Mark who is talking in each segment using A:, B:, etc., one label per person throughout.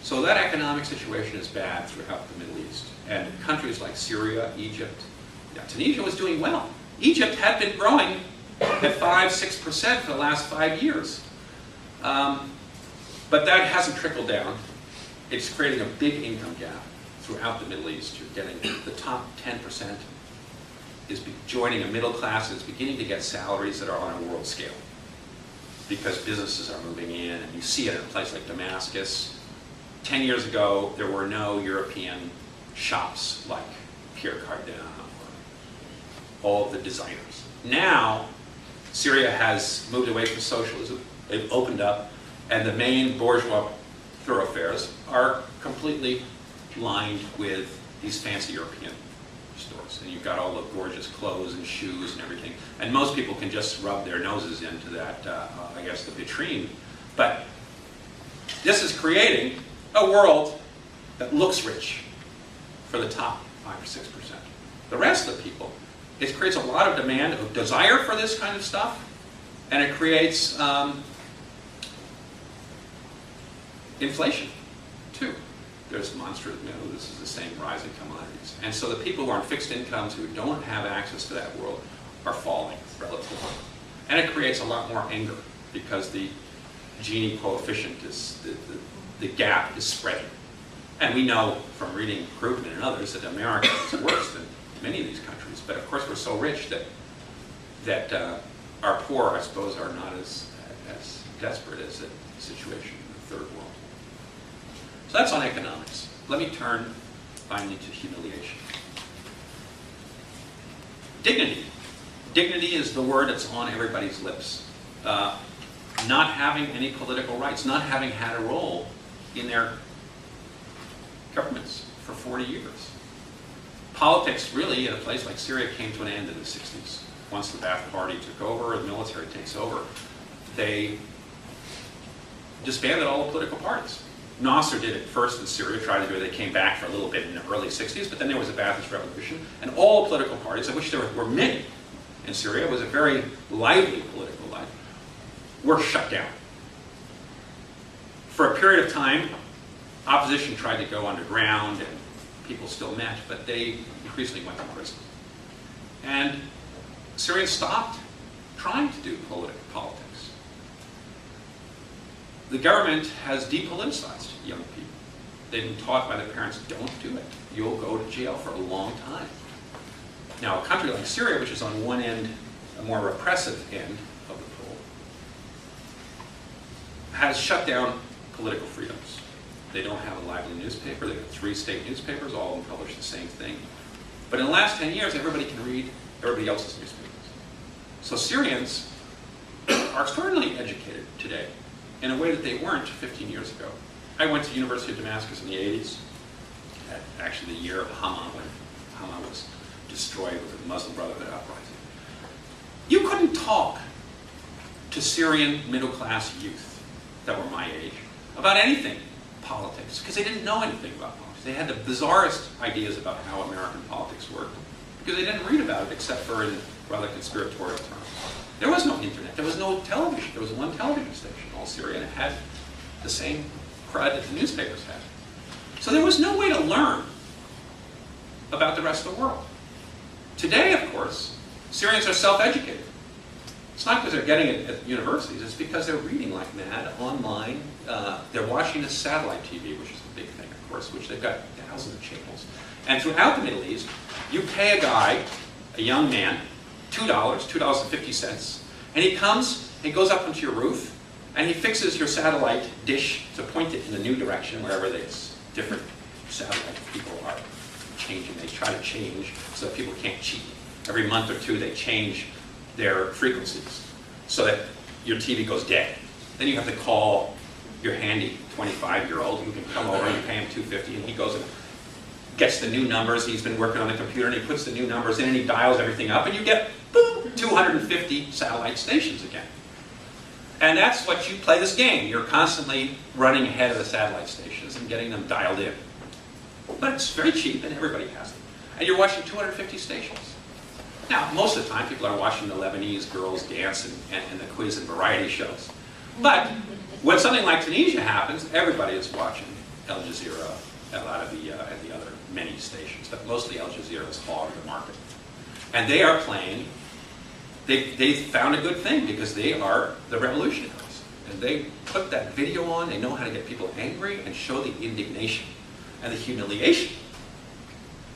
A: So that economic situation is bad throughout the Middle East. And countries like Syria, Egypt, Tunisia was doing well. Egypt had been growing at 5–6% for the last 5 years. But that hasn't trickled down. It's creating a big income gap throughout the Middle East. You're getting the top 10% is joining a middle class and is beginning to get salaries that are on a world scale because businesses are moving in, and you see it in a place like Damascus. 10 years ago, there were no European shops like Pierre Cardin or all of the designers. Now, Syria has moved away from socialism. They've opened up, and the main bourgeois thoroughfares are completely lined with these fancy European stores. And you've got all the gorgeous clothes and shoes and everything. And most people can just rub their noses into that, I guess, the vitrine. But this is creating a world that looks rich for the top 5 or 6%. The rest of the people, it creates a lot of demand, a desire for this kind of stuff, and it creates inflation, too. There's monstrous, this is the same rise in commodities. And so the people who are on fixed incomes who don't have access to that world are falling relatively. And it creates a lot more anger because the Gini coefficient is, the gap is spreading. And we know from reading Krugman and others that America is worse than many of these countries. But of course we're so rich that our poor, I suppose, are not as desperate as the situation in the third world. So that's on economics. Let me turn finally to humiliation. Dignity. Dignity is the word that's on everybody's lips. Not having any political rights, not having had a role in their governments for 40 years. Politics really in a place like Syria came to an end in the 60s. Once the Ba'ath Party took over, the military takes over, they disbanded all the political parties. Nasser did it first in Syria, tried to do it. They came back for a little bit in the early 60s, but then there was a Ba'athist revolution, and all political parties, of which there were many in Syria, it was a very lively political life, were shut down. For a period of time, opposition tried to go underground, and people still met, but they increasingly went to prison. And Syrians stopped trying to do politics. The government has depoliticized young people. They've been taught by their parents, don't do it. You'll go to jail for a long time. Now, a country like Syria, which is on one end, a more repressive end of the pole, has shut down political freedoms. They don't have a lively newspaper. They've got 3 state newspapers, all of them publish the same thing. But in the last 10 years, everybody can read everybody else's newspapers. So Syrians are extraordinarily educated today in a way that they weren't 15 years ago. I went to the University of Damascus in the 80s, actually the year of Hama, when Hama was destroyed with the Muslim Brotherhood uprising. You couldn't talk to Syrian middle-class youth that were my age about anything politics, because they didn't know anything about politics. They had the bizarrest ideas about how American politics worked, because they didn't read about it except for in rather conspiratorial terms. There was no internet, there was no television, there was one television station, all Syria, and it had the same crud that the newspapers had. So there was no way to learn about the rest of the world. Today, of course, Syrians are self-educated. It's not because they're getting it at universities, it's because they're reading like mad online. They're watching the satellite TV, which is the big thing, of course, which they've got thousands of channels. And throughout the Middle East, you pay a guy, a young man, $2.50, and he comes, he goes up onto your roof, and he fixes your satellite dish to point it in the new direction wherever there's different satellite people are changing. They try to change so that people can't cheat. Every month or two they change their frequencies so that your TV goes dead. Then you have to call your handy 25-year-old who can come over and you pay him $2.50, and he goes and gets the new numbers. He's been working on the computer, and he puts the new numbers in, and he dials everything up, and you get, boom, 250 satellite stations again. And that's what you play this game. You're constantly running ahead of the satellite stations and getting them dialed in. But it's very cheap, and everybody has it. And you're watching 250 stations. Now, most of the time, people are watching the Lebanese girls dance and the quiz and variety shows. But when something like Tunisia happens, everybody is watching Al Jazeera, a lot of the other many stations, but mostly Al Jazeera has hogged the market. And they are playing, they found a good thing because they are the revolutionaries. And they put that video on, they know how to get people angry and show the indignation and the humiliation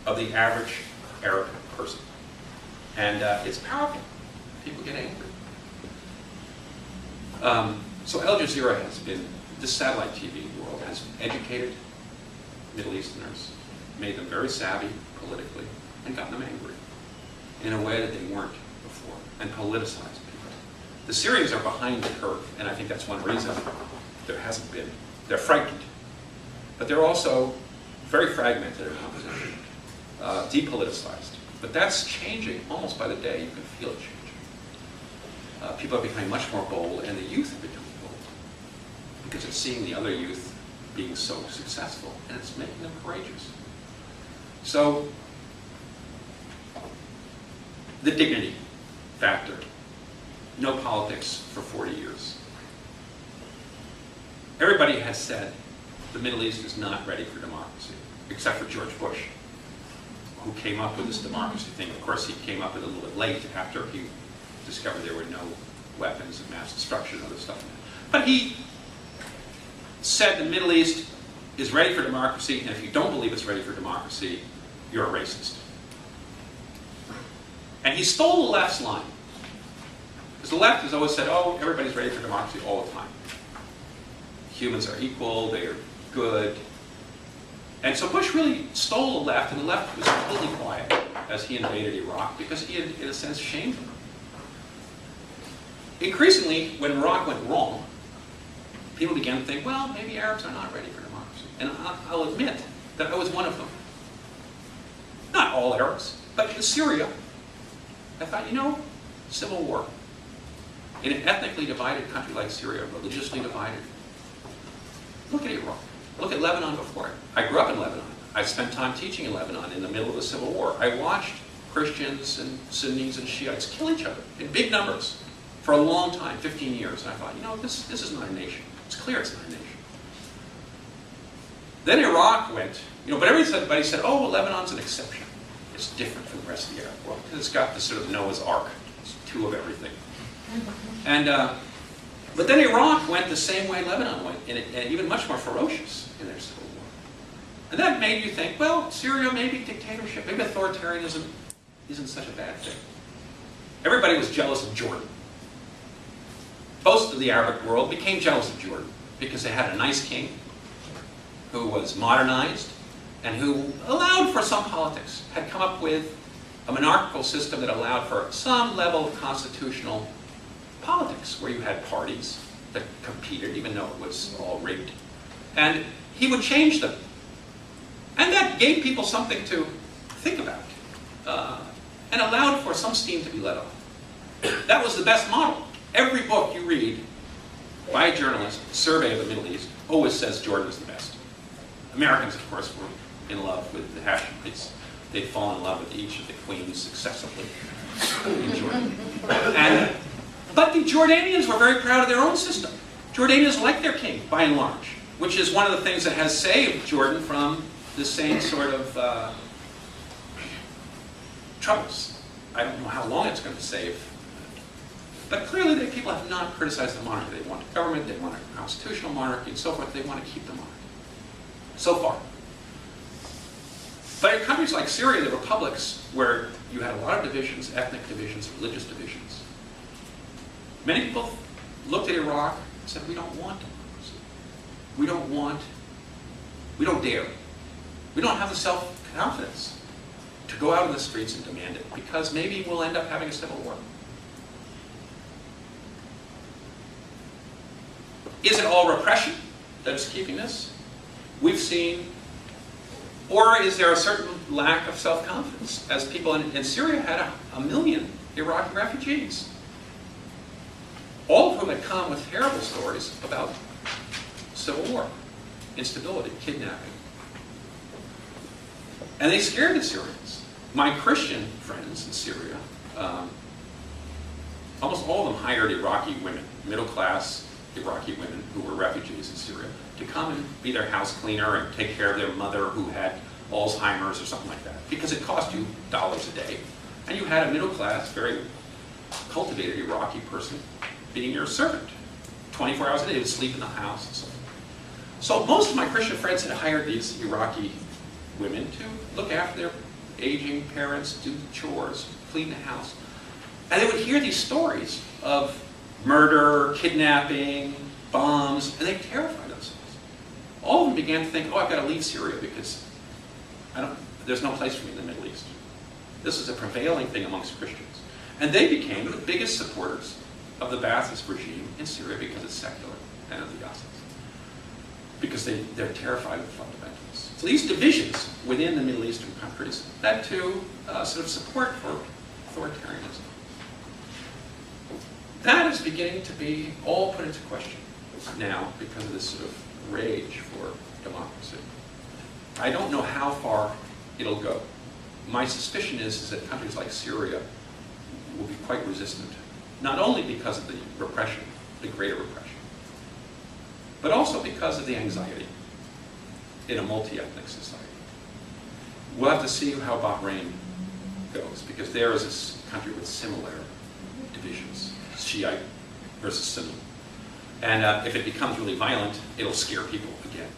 A: of the average Arab person. And it's powerful. People get angry. So Al Jazeera has been, this satellite TV world has educated Middle Easterners, made them very savvy politically, and gotten them angry in a way that they weren't before, and politicized people. The Syrians are behind the curve, and I think that's one reason there hasn't been. They're frightened, but they're also very fragmented in opposition, depoliticized. But that's changing almost by the day. You can feel it changing. People are becoming much more bold, and the youth are becoming bold because it's seeing the other youth being so successful, and it's making them courageous. So, the dignity factor. No politics for 40 years. Everybody has said the Middle East is not ready for democracy, except for George Bush, who came up with this democracy thing. Of course, he came up with it a little bit late after he discovered there were no weapons of mass destruction and other stuff. But he said the Middle East is ready for democracy, and if you don't believe it's ready for democracy, you're a racist. And he stole the left's line. Because the left has always said, oh, everybody's ready for democracy all the time. Humans are equal, they are good. And so Bush really stole the left, and the left was completely quiet as he invaded Iraq, because he had, in a sense, shamed them. Increasingly, when Iraq went wrong, people began to think, well, maybe Arabs are not ready for democracy. And I'll admit that I was one of them. Not all Arabs, but in Syria, I thought, you know, civil war. In an ethnically divided country like Syria, religiously divided. Look at Iraq. Look at Lebanon before it. I grew up in Lebanon. I spent time teaching in Lebanon in the middle of the civil war. I watched Christians and Sunnis and Shiites kill each other in big numbers for a long time, 15 years. And I thought, you know, this is not a nation. It's clear it's not a nation. Then Iraq went, you know, but everybody said, oh, well, Lebanon's an exception. It's different from the rest of the Arab world because it's got this sort of Noah's Ark. It's two of everything. And but then Iraq went the same way Lebanon went, and even much more ferocious in their civil war. And that made you think, well, Syria, maybe dictatorship, maybe authoritarianism isn't such a bad thing. Everybody was jealous of Jordan. Most of the Arabic world became jealous of Jordan because they had a nice king who was modernized and who allowed for some politics, had come up with a monarchical system that allowed for some level of constitutional politics, where you had parties that competed, even though it was all rigged. And he would change them. And that gave people something to think about, and allowed for some steam to be let off. That was the best model. Every book you read by a journalist, survey of the Middle East, always says Jordan is the best. Americans, of course, were in love with the Hashemites. They'd fallen in love with each of the queens successively in Jordan. But the Jordanians were very proud of their own system. Jordanians liked their king, by and large, which is one of the things that has saved Jordan from the same sort of troubles. I don't know how long it's going to save. But clearly, people have not criticized the monarchy. They want a government, they want a constitutional monarchy, and so forth. They want to keep the monarchy. So far. But in countries like Syria, the republics, where you had a lot of divisions, ethnic divisions, religious divisions, many people looked at Iraq and said, we don't want democracy. We don't dare. We don't have the self-confidence to go out in the streets and demand it, because maybe we'll end up having a civil war. Is it all repression that is keeping this? We've seen, or is there a certain lack of self-confidence, as people in Syria had a million Iraqi refugees, all of whom had come with terrible stories about civil war, instability, kidnapping. And they scared the Syrians. My Christian friends in Syria, almost all of them hired Iraqi women, middle-class Iraqi women who were refugees in Syria, to come and be their house cleaner and take care of their mother who had Alzheimer's or something like that, because it cost you dollars a day. And you had a middle class, very cultivated Iraqi person being your servant. 24 hours a day, they would sleep in the house and so on. So most of my Christian friends had hired these Iraqi women to look after their aging parents, do chores, clean the house. And they would hear these stories of murder, kidnapping, bombs, and they terrified themselves. All of them began to think, oh, I've got to leave Syria because there's no place for me in the Middle East. This is a prevailing thing amongst Christians. And they became the biggest supporters of the Ba'athist regime in Syria because it's secular and of the Yazids. Because they're terrified of the fundamentalists. So these divisions within the Middle Eastern countries led to sort of support for authoritarianism. That is beginning to be all put into question now because of this sort of rage for democracy. I don't know how far it'll go. My suspicion is that countries like Syria will be quite resistant, not only because of the repression, the greater repression, but also because of the anxiety in a multi-ethnic society. We'll have to see how Bahrain goes, because there is this country with similar divisions, Shiite versus Sunni. And if it becomes really violent, it'll scare people again.